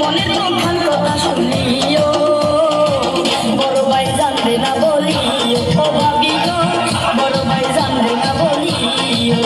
মনের দুঃখান কথা শুনিও বড় ভাই জানবে না বলিও ও ভাবি গো বড় ভাই জানবে না বলিও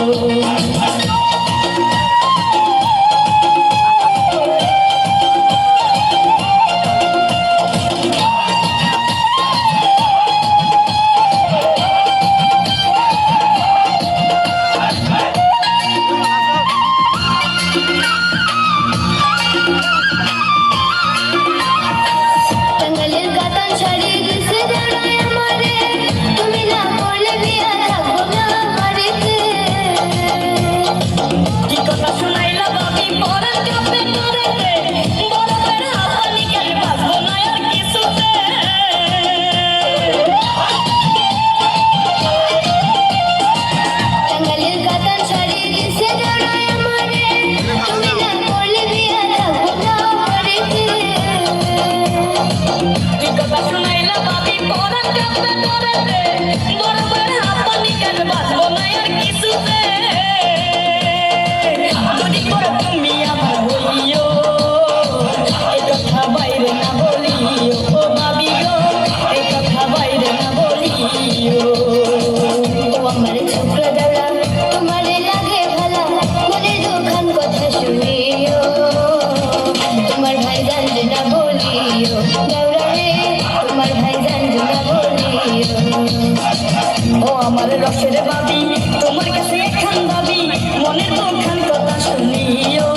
আমার রসের বাবি তোমার কাছে একখান দাবি মনের দুঃখান কথা শুনিও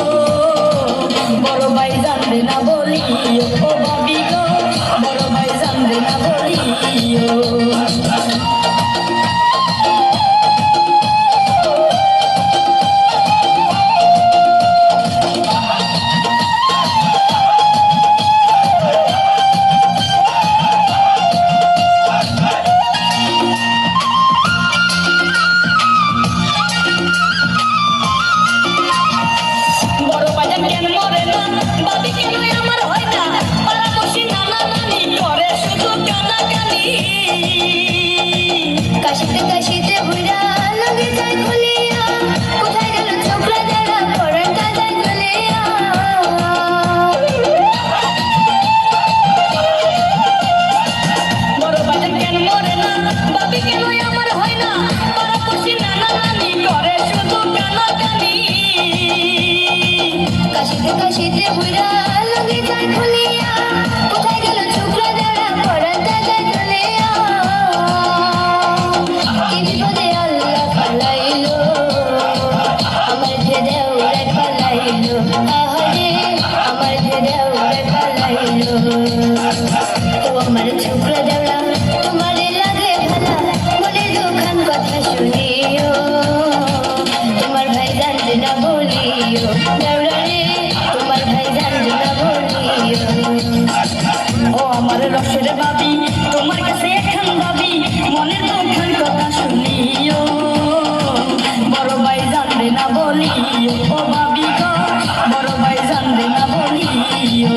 বড় ভাই জানবে না বলিও ও ভাবি গো বড় ভাই জানবে না বলিও রসের বাবি তোমার কাছে একখান দাবি মনের দুঃখান কথা শুনিও বড় ভাই জানবে না বলিও ও ভাবি গো বড় ভাই জানবে না বলিও